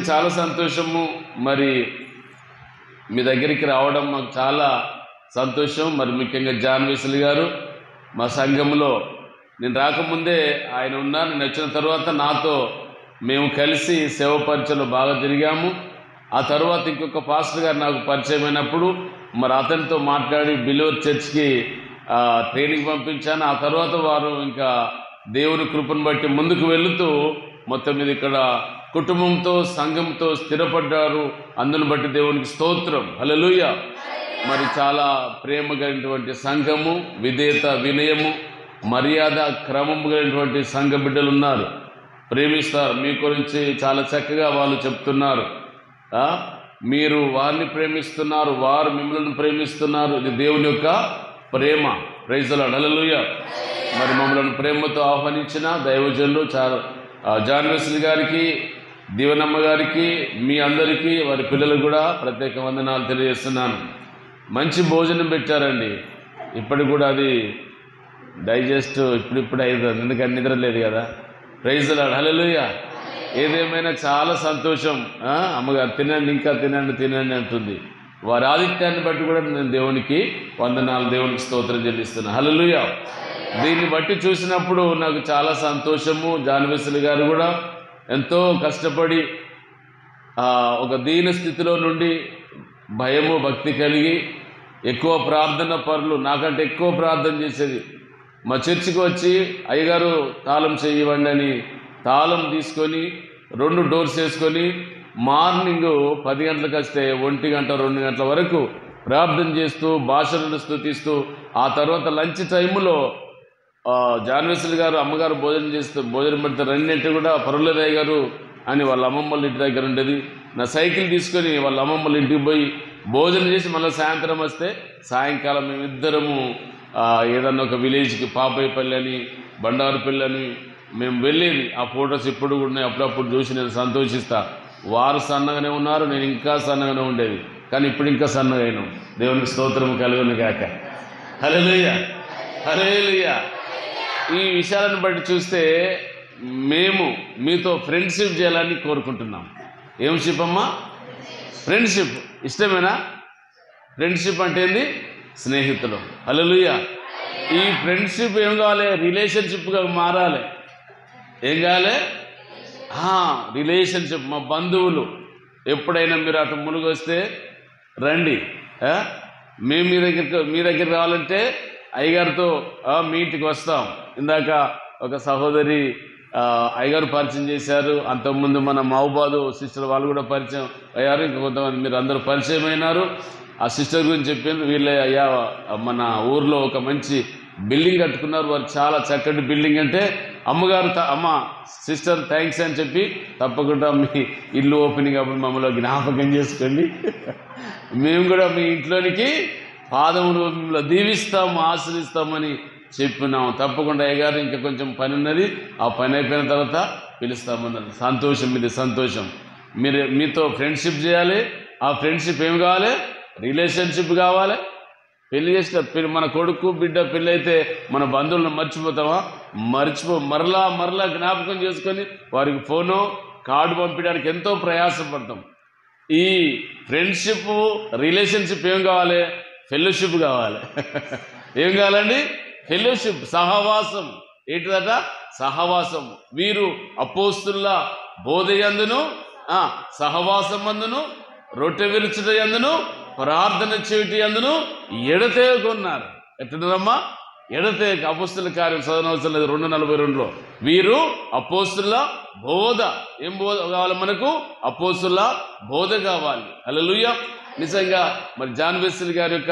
చాలా సంతోషము. మరి మీ దగ్గరికి రావడం మాకు చాలా సంతోషం. మరి ముఖ్యంగా జాన్ వెస్లీ గారు మా సంఘంలో నేను రాకముందే ఆయన ఉన్నారు. నేను వచ్చిన తర్వాత నాతో మేము కలిసి సేవ పరిచయలో బాగా తిరిగాము. ఆ తర్వాత ఇంకొక పాస్టర్ గారు నాకు పరిచయమైనప్పుడు మరి అతనితో మాట్లాడి బిలీవర్ చర్చ్కి ట్రైనింగ్ పంపించాను. ఆ తర్వాత వారు ఇంకా దేవుని కృపను బట్టి ముందుకు వెళుతూ మొత్తం మీద ఇక్కడ కుటుంబంతో సంఘంతో స్థిరపడ్డారు. అందును బట్టి దేవునికి స్తోత్రం, హల్లెలూయా. మరి చాలా ప్రేమ కలిగినటువంటి సంఘము, విధేయత, వినయము, మర్యాద, క్రమము కలిగినటువంటి సంఘ బిడ్డలు ఉన్నారు. ప్రేమిస్తారు. మీ గురించి చాలా చక్కగా వాళ్ళు చెప్తున్నారు. మీరు వారిని ప్రేమిస్తున్నారు, వారు మిమ్మల్ని ప్రేమిస్తున్నారు. ఇది దేవుని యొక్క ప్రేమ. ప్రైజ్ ది లార్డ్, హల్లెలూయా. మరి మమ్మల్ని ప్రేమతో ఆహ్వానించిన దైవజనులు జాన్ వెస్లీ గారికి, దీవెనమ్మ గారికి, మీ అందరికీ, వారి పిల్లలకు కూడా ప్రత్యేక వందనాలు తెలియజేస్తున్నాను. మంచి భోజనం పెట్టారండి. ఇప్పటికి కూడా అది డైజెస్ట్ ఇప్పుడు అవుతుంది, ఎందుకంటే నిద్ర లేదు కదా. ప్రైజ్ ది లార్డ్, హల్లెలూయా. ఏదేమైనా చాలా సంతోషం. అమ్మగారు తినండి, ఇంకా తినండి అంటుంది. వారి ఆదిత్యాన్ని బట్టి కూడా నేను దేవునికి వందనాలు, దేవునికి స్తోత్రం చెల్లిస్తున్నాను, హల్లెలూయా. దీన్ని బట్టి చూసినప్పుడు నాకు చాలా సంతోషము. జాన్ వెస్లీ గారు కూడా ఎంతో కష్టపడి ఒక దీన స్థితిలో నుండి భయము, భక్తి కలిగి ఎక్కువ ప్రార్థన పరులు, నాకంటే ఎక్కువ ప్రార్థన చేసేది. మా చర్చికి వచ్చి అయ్యగారు తాళం చేయివ్వండి అని తాళం తీసుకొని 2 డోర్స్ వేసుకొని మార్నింగ్ 10 గంటలకు వస్తే 1 గంట 2 గంటల వరకు ప్రార్థన చేస్తూ భాషలను స్తుతిస్తూ, ఆ తర్వాత లంచ్ టైంలో జాన్ వెస్లీ గారు అమ్మగారు భోజనం పెడితే రెండింటి కూడా పర్వాలేదు గారు అని వాళ్ళ అమ్మమ్మల ఇంటి దగ్గర ఉండేది. నా సైకిల్ తీసుకొని వాళ్ళ అమ్మమ్మల ఇంటికి పోయి భోజనం చేసి మళ్ళీ సాయంత్రం వస్తే, సాయంకాలం మేమిద్దరము ఏదన్నా ఒక విలేజ్కి, పాపయ్యపల్లి అని, బండారుపల్లి అని మేము వెళ్ళేది. ఆ ఫొటోస్ ఇప్పుడు కూడా ఉన్నాయి. అప్పుడప్పుడు చూసి నేను సంతోషిస్తా. వారు సన్నగానే ఉన్నారు, నేను ఇంకా సన్నగానే ఉండేది. కానీ ఇప్పుడు ఇంకా సన్నగా అయినాం. దేవునికి స్తోత్రం కలుగును గాక, హల్లెలూయా, హల్లెలూయా. ఈ విషయాలను బట్టి చూస్తే మేము మీతో ఫ్రెండ్షిప్ చేయాలని కోరుకుంటున్నాం. ఏం షిప్ అమ్మా? ఫ్రెండ్షిప్. ఇష్టమేనా? ఫ్రెండ్షిప్ అంటే ఏంది? స్నేహితులు, హల్లెలూయా. ఈ ఫ్రెండ్షిప్ ఏం కావాలి? రిలేషన్షిప్గా మారాలి. ఏం కావాలి? రిలేషన్షిప్. మా బంధువులు ఎప్పుడైనా మీరు అటు మునుగు వస్తే రండి, మేము మీ దగ్గర రావాలంటే అయ్యగారితో మీ ఇంటికి వస్తాం. ఇందాక ఒక సహోదరి అయ్యగారు పరిచయం చేశారు. అంతకుముందు మన మహబాదు సిస్టర్ వాళ్ళు కూడా పరిచయం అయ్యారు. ఇంకా కొంతమంది మీరు అందరూ పరిచయం అయినారు. ఆ సిస్టర్ గురించి చెప్పింది. వీళ్ళే అయ్యా మన ఊర్లో ఒక మంచి బిల్డింగ్ కట్టుకున్నారు. వారు చాలా చక్కటి బిల్డింగ్. అంటే అమ్మగారు అమ్మ సిస్టర్ థ్యాంక్స్ అని చెప్పి తప్పకుండా మీ ఇల్లు ఓపెనింగ్ అప్పుడు మమ్మల్ని జ్ఞాపకం చేసుకోండి. మేము కూడా మీ ఇంట్లోనికి పాదములు మిమ్మల్ని దీవిస్తాము, ఆశ్రయిస్తామని చెప్పినాము. తప్పకుండా అయ్యగారు ఇంకా కొంచెం పని ఉన్నది, ఆ పని అయిపోయిన తర్వాత పిలుస్తామన్నారు. సంతోషం, ఇది సంతోషం. మీతో ఫ్రెండ్షిప్ చేయాలి. ఆ ఫ్రెండ్షిప్ ఏమి కావాలి? రిలేషన్షిప్ కావాలి. పెళ్లి చేసిన మన కొడుకు బిడ్డ పెళ్ళి అయితే మన బంధువులను మర్చిపోతామా? మరలా జ్ఞాపకం చేసుకొని వారికి ఫోను, కార్డు పంపించడానికి ఎంతో ప్రయాసపడతాం. ఈ ఫ్రెండ్షిప్, రిలేషన్షిప్ ఏం కావాలి? ఫెలోషిప్ కావాలి. ఏం కావాలండి? ఫెలోషిప్, సహవాసం. ఏంటిదట? సహవాసం. వీరు అపోస్తుల బోధయందును, సహవాసం అందును, రొట్టె విరుచుట యందును, ప్రార్థన చేయుట యందును ఎడతెగకున్నారు. ఎట్లున్నదమ్మా? ఎడతెగక. అపోస్తుల కార్యం చదవనవసరం లేదు, 2:42లో. వీరు అపోస్తుల బోధ. ఏం బోధ కావాలి మనకు? అపోస్తుల బోధ కావాలి, హల్లెలూయా. నిజంగా మరి జాన్ వెస్లీ గారి యొక్క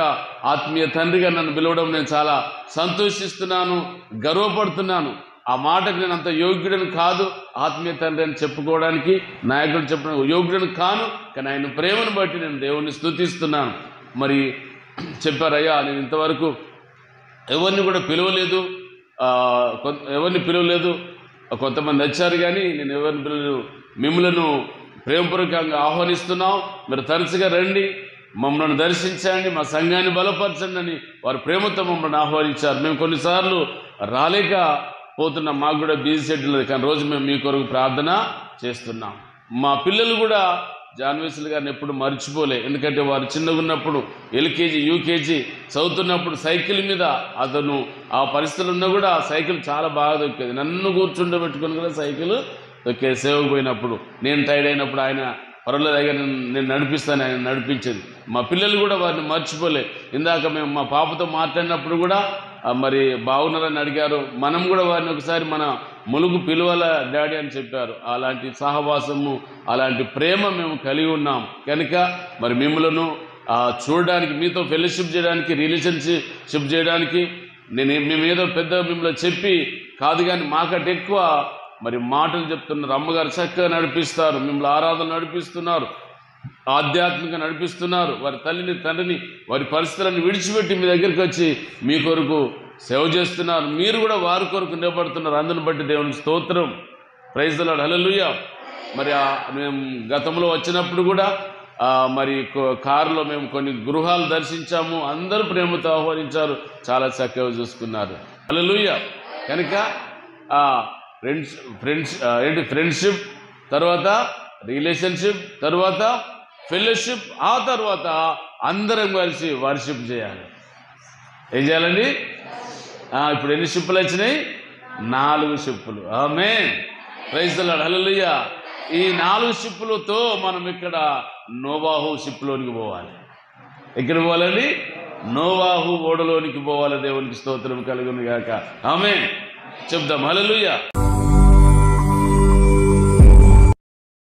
ఆత్మీయ తండ్రిగా నన్ను పిలవడం నేను చాలా సంతోషిస్తున్నాను, గర్వపడుతున్నాను. ఆ మాటకు నేను అంత యోగ్యుడని కాదు, ఆత్మీయ తండ్రి అని చెప్పుకోవడానికి, నాయకుడు చెప్పడానికి యోగ్యుడని కాను. కానీ ఆయన ప్రేమను బట్టి నేను దేవుణ్ణి స్తుతిస్తున్నాను. మరి చెప్పారయ్యా, నేను ఇంతవరకు ఎవరిని కూడా పిలవలేదు, కొంతమంది వచ్చారు కానీ నేను ఎవరిని పిలవలేదు. మిమ్మలను ప్రేమపూర్వకంగా ఆహ్వానిస్తున్నాం. మీరు తరచుగా రండి, మమ్మల్ని దర్శించండి, మా సంఘాన్ని బలపరచండి అని వారు ప్రేమతో మమ్మల్ని ఆహ్వానించారు. మేము కొన్నిసార్లు రాలేకపోతున్నాం, మాకు కూడా బిజీ షెడ్యూల్, కానీ రోజు మేము మీ కొరకు ప్రార్థన చేస్తున్నాం. మా పిల్లలు కూడా జాన్ వెస్లీ గారిని ఎప్పుడు మర్చిపోలే. ఎందుకంటే వారు చిన్నగా ఉన్నప్పుడు ఎల్కేజీ యూకేజీ చదువుతున్నప్పుడు సైకిల్ మీద అతను ఆ పరిస్థితులు ఉన్నా కూడా ఆ సైకిల్ చాలా బాగా దొక్కేది. నన్ను కూర్చుండబెట్టుకుని కూడా సైకిల్ దొక్కేది. సేవకు పోయినప్పుడు నేను టైర్డ్ అయినప్పుడు ఆయన పర్వాలేదు దగ్గర నేను నడిపిస్తాను, ఆయన నడిపించేది. మా పిల్లలు కూడా వారిని మర్చిపోలే. ఇందాక మేము మా పాపతో మాట్లాడినప్పుడు కూడా మరి బాగున్నారని అడిగారు. మనం కూడా వారిని ఒకసారి మన ములుగు పిలువల డాడీ అని చెప్పారు. అలాంటి సహవాసము, అలాంటి ప్రేమ మేము కలిగి ఉన్నాం కనుక మరి మిమ్మలను చూడడానికి, మీతో ఫెలోషిప్ చేయడానికి, రిలేషన్షిప్ చేయడానికి మేము ఏదో పెద్ద మిమ్మల్ని చెప్పి కాదు, కానీ మాకంటే ఎక్కువ మరి మాటలు చెప్తున్నారు. అమ్మగారు చక్కగా నడిపిస్తారు, మిమ్మల్ని ఆరాధన నడిపిస్తున్నారు, ఆధ్యాత్మికంగా నడిపిస్తున్నారు. వారి తల్లిని తండ్రిని వారి పరిస్థితులను విడిచిపెట్టి మీ దగ్గరికి వచ్చి మీ కొరకు సేవ చేస్తున్నారు. మీరు కూడా వారి కొరకు నిలబడుతున్నారు. అందుని బట్టి దేవునికి స్తోత్రం. ప్రైజ్ ది లార్డ్, హల్లెలూయా. మరి మేము గతంలో వచ్చినప్పుడు కూడా మరి కారులో మేము కొన్ని గృహాలు దర్శించాము. అందరూ ప్రేమతో ఆహ్వానించారు, చాలా చక్కగా చూసుకున్నారు. హల్లెలూయా. కనుక ఫ్రెండ్షిప్, తర్వాత రిలేషన్షిప్, తర్వాత ఫెలోషిప్, ఆ తర్వాత అందరం కలిసి వర్షిప్ చేయాలి. ఏం చేయాలండి? ఇప్పుడు ఎన్ని షిప్పులు వచ్చినాయి? 4 షిప్పులు. ఆమేన్. ప్రైజ్ ది లార్డ్, హల్లెలూయా. ఈ 4 షిప్పులతో మనం ఇక్కడ నోవాహు షిప్లోనికి పోవాలి. ఎక్కడ పోవాలండి? నోవాహు ఓడలోనికి పోవాలి. దేవునికి స్తోత్రం కలుగును గాక. ఆమేన్. చెప్దాం హల్లెలూయా.